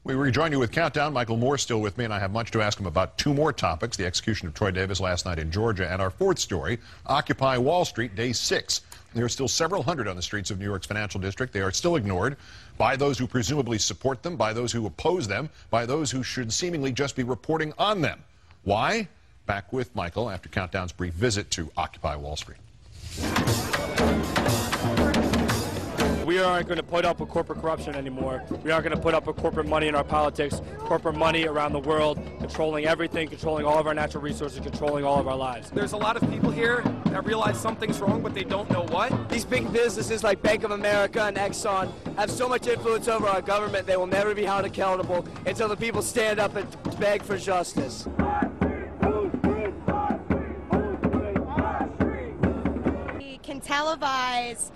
We rejoin you with Countdown. Michael Moore still with me, and I have much to ask him about two more topics: the execution of Troy Davis last night in Georgia, and our fourth story, Occupy Wall Street, day 6. There are still several hundred on the streets of New York's financial district. They are still ignored by those who presumably support them, by those who oppose them, by those who should seemingly just be reporting on them. Why? Back with Michael after Countdown's brief visit to Occupy Wall Street. We aren't going to put up with corporate corruption anymore. We aren't going to put up with corporate money in our politics, corporate money around the world, controlling everything, controlling all of our natural resources, controlling all of our lives. There's a lot of people here that realize something's wrong, but they don't know what. These big businesses like Bank of America and Exxon have so much influence over our government, they will never be held accountable until the people stand up and beg for justice. We can televise,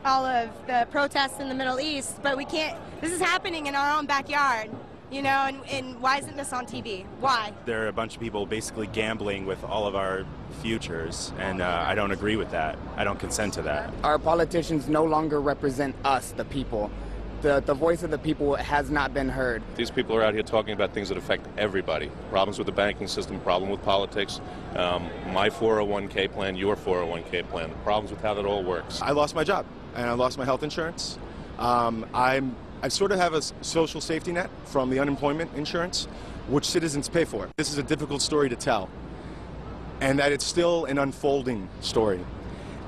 all of the protests in the Middle East, but we can't. This is happening in our own backyard, and why isn't this on TV? Why? There are a bunch of people basically gambling with all of our futures, and I don't agree with that. I don't consent to that. Our politicians no longer represent us, the people. The voice of the people has not been heard. These people are out here talking about things that affect everybody. Problems with the banking system, problem with politics, my 401k plan, your 401k plan, problems with how that all works. I lost my job, and I lost my health insurance. I sort of have a social safety net from the unemployment insurance, which citizens pay for. This is a difficult story to tell, and that it's still an unfolding story.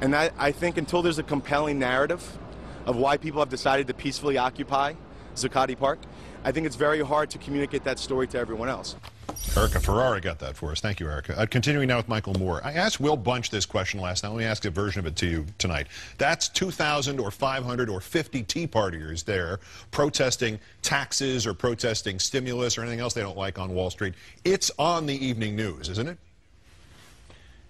And I think until there's a compelling narrative of why people have decided to peacefully occupy Zuccotti Park, I think it's very hard to communicate that story to everyone else. Erica Ferrara got that for us. Thank you, Erica. Continuing now with Michael Moore. I asked Will Bunch this question last night. Let me ask a version of it to you tonight. That's 2,000 or 500 or 50 Tea Partiers there protesting taxes or protesting stimulus or anything else they don't like on Wall Street. It's on the evening news, isn't it?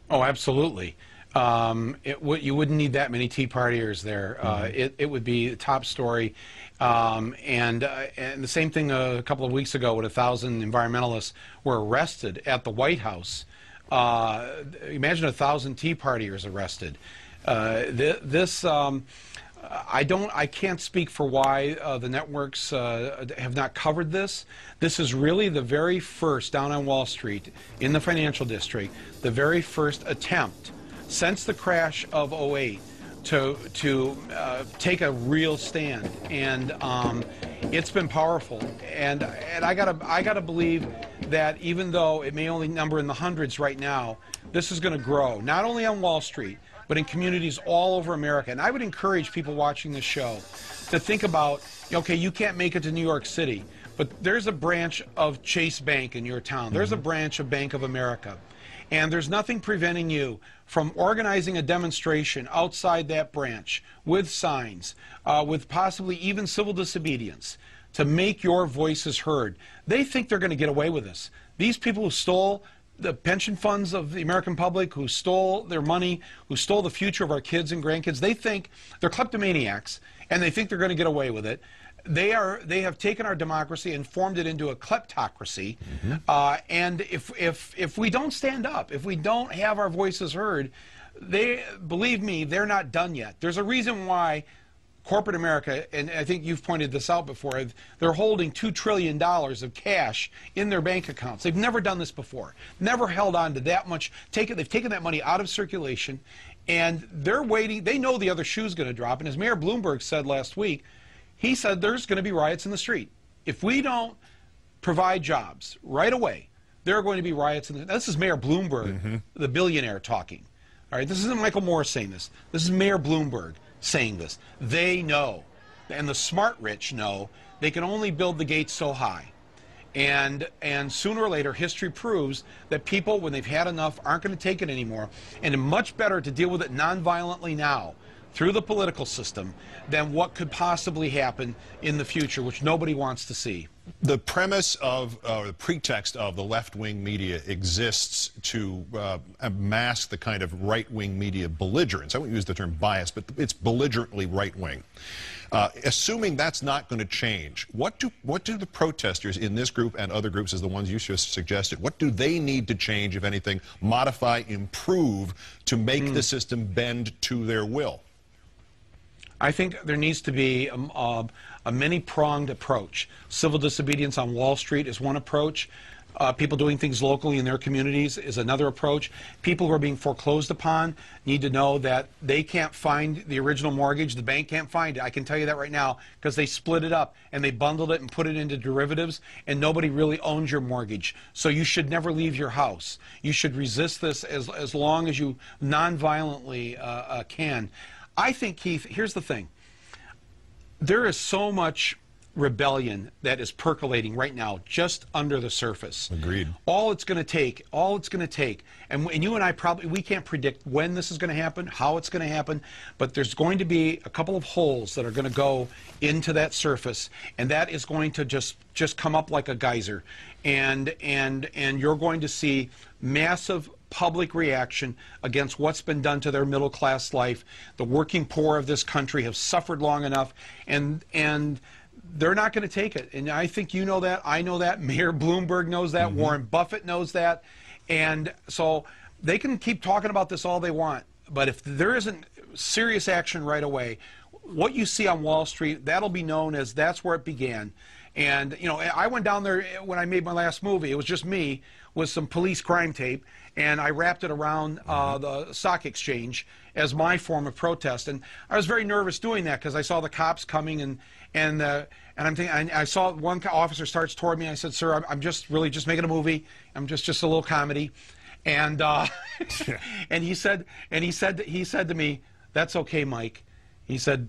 Oh, absolutely. You wouldn't need that many Tea Partiers there. It would be the top story. And the same thing a couple of weeks ago when 1,000 environmentalists were arrested at the White House. Imagine 1,000 Tea Partiers arrested. I can't speak for why the networks have not covered this. This is really the very first, down on Wall Street, in the financial district, the very first attempt since the crash of '08 to take a real stand, and it's been powerful. And I gotta believe that even though it may only number in the hundreds right now, this is going to grow, not only on Wall Street, but in communities all over America. And I would encourage people watching this show to think about, okay, you can't make it to New York City, but there's a branch of Chase Bank in your town. There's a branch of Bank of America. And there's nothing preventing you from organizing a demonstration outside that branch with signs, with possibly even civil disobedience, to make your voices heard. They think they're going to get away with this. These people who stole the pension funds of the American public, who stole their money, who stole the future of our kids and grandkids, they think they're kleptomaniacs, and they think they're going to get away with it. They have taken our democracy and formed it into a kleptocracy. And if we don't stand up, if we don't have our voices heard, believe me, they're not done yet. There's a reason why corporate America, and I think you've pointed this out before, they're holding $2 trillion of cash in their bank accounts. They've never done this before. Never held on to that much. They've taken that money out of circulation, and they're waiting. They know the other shoe's going to drop. And as Mayor Bloomberg said last week, he said there's going to be riots in the street. If we don't provide jobs right away, there are going to be riots in the... This is Mayor Bloomberg, the billionaire, talking. All right, this isn't Michael Moore saying this. This is Mayor Bloomberg saying this. They know, and the smart rich know, they can only build the gates so high. And sooner or later, history proves that people, when they've had enough, aren't going to take it anymore. And it's much better to deal with it nonviolently now, through the political system, than what could possibly happen in the future, which nobody wants to see. The premise of, the pretext of the left-wing media exists to mask the kind of right-wing media belligerence. I won't use the term bias, but it's belligerently right-wing. Assuming that's not going to change, what do the protesters in this group and other groups as the ones you just suggested, what do they need to change, if anything, modify, improve, to make the system bend to their will? I think there needs to be a many-pronged approach. Civil disobedience on Wall Street is one approach. People doing things locally in their communities is another approach. People who are being foreclosed upon need to know that they can't find the original mortgage. The bank can't find it. I can tell you that right now because they split it up and they bundled it and put it into derivatives, and nobody really owns your mortgage. So you should never leave your house. You should resist this as long as you nonviolently can. I think, Keith, here's the thing. There is so much rebellion that is percolating right now just under the surface. Agreed. All it's going to take, and you and I probably, we can't predict when this is going to happen, how it's going to happen, but there's going to be a couple of holes that are going to go into that surface, and that is going to just come up like a geyser, and you're going to see massive public reaction against what's been done to their middle class life. The working poor of this country have suffered long enough, and they're not going to take it. And I think you know that. I know that. Mayor Bloomberg knows that. Warren Buffett knows that. And so they can keep talking about this all they want. But if there isn't serious action right away, what you see on Wall Street, that'll be known as that's where it began. And, you know, I went down there when I made my last movie. It was just me with some police crime tape, and I wrapped it around the stock exchange as my form of protest. And I was very nervous doing that because I saw the cops coming, and I'm thinking, I saw one officer starts toward me. I said, "Sir, I'm just really just making a movie. I'm just a little comedy." And and he said to me, "That's okay, Mike." He said,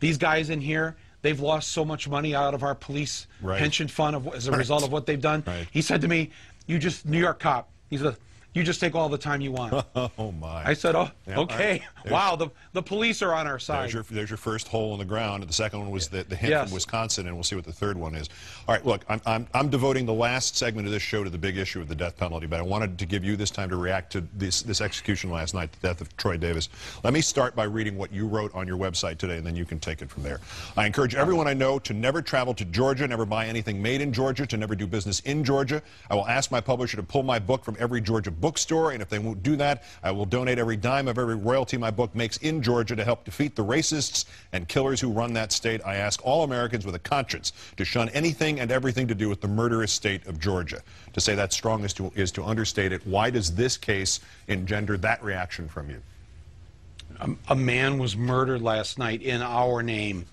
"These guys in here, they've lost so much money out of our police pension fund as a result of what they've done." He said to me, "You just, New York cop," he said, "you just take all the time you want." Oh, my. I said, "Oh, okay." Wow, the police are on our side. There's your first hole in the ground. The second one was the hint from Wisconsin, and we'll see what the third one is. All right, look, I'm devoting the last segment of this show to the big issue of the death penalty, but I wanted to give you this time to react to this execution last night, the death of Troy Davis. Let me start by reading what you wrote on your website today, and then you can take it from there. "I encourage everyone I know to never travel to Georgia, never buy anything made in Georgia, to never do business in Georgia. I will ask my publisher to pull my book from every Georgia bookstore, and if they won't do that, I will donate every dime of every royalty my book makes in Georgia to help defeat the racists and killers who run that state. I ask all Americans with a conscience to shun anything and everything to do with the murderous state of Georgia." To say that's strong is to understate it. Why does this case engender that reaction from you? A man was murdered last night in our name.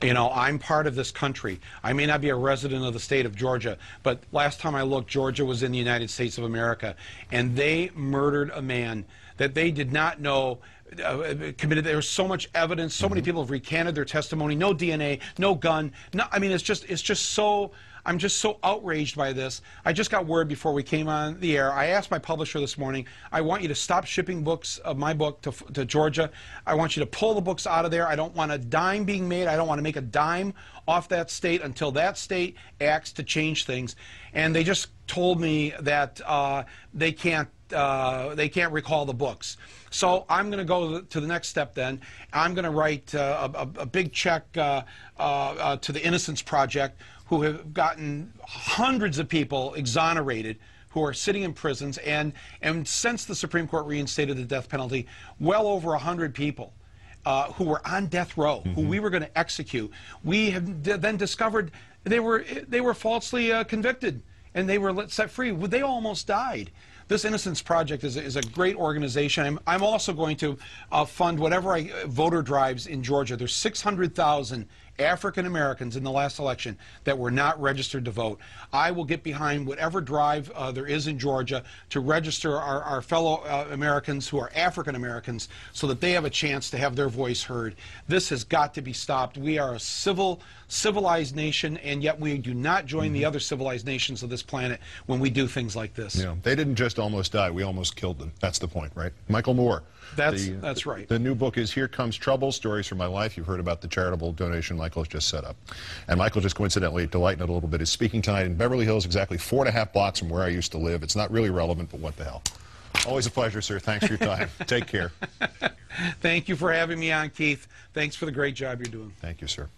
You know, I'm part of this country. I may not be a resident of the state of Georgia, but last time I looked, Georgia was in the United States of America, and they murdered a man that they did not know committed. There was so much evidence. So many people have recanted their testimony. No DNA, no gun. No, I mean, it's just so. I'm just so outraged by this. I just got word before we came on the air. I asked my publisher this morning, I want you to stop shipping books of my book to Georgia. I want you to pull the books out of there. I don't want a dime being made. I don't want to make a dime off that state until that state acts to change things. And they just told me that they can't recall the books. So I'm going to go to the next step then. I'm going to write a big check to the Innocence Project, who have gotten hundreds of people exonerated who are sitting in prisons, and since the Supreme Court reinstated the death penalty, well over 100 people who were on death row, who we were going to execute. We have then discovered they were falsely convicted, and they were set free. They almost died. This Innocence Project is a great organization. I'm also going to fund whatever voter drives in Georgia. There's 600,000 African Americans in the last election that were not registered to vote. I will get behind whatever drive there is in Georgia to register our fellow Americans who are African Americans so that they have a chance to have their voice heard. This has got to be stopped. We are a civilized nation, and yet we do not join the other civilized nations of this planet when we do things like this. Yeah, they didn't just almost die. We almost killed them. That's the point, right? Michael Moore. That's right. The new book is Here Comes Trouble, Stories from My Life. You've heard about the charitable donation Michael has just set up. And Michael, just coincidentally, to lighten it a little bit, is speaking tonight in Beverly Hills, exactly 4.5 blocks from where I used to live. It's not really relevant, but what the hell. Always a pleasure, sir. Thanks for your time. Take care. Thank you for having me on, Keith. Thanks for the great job you're doing. Thank you, sir.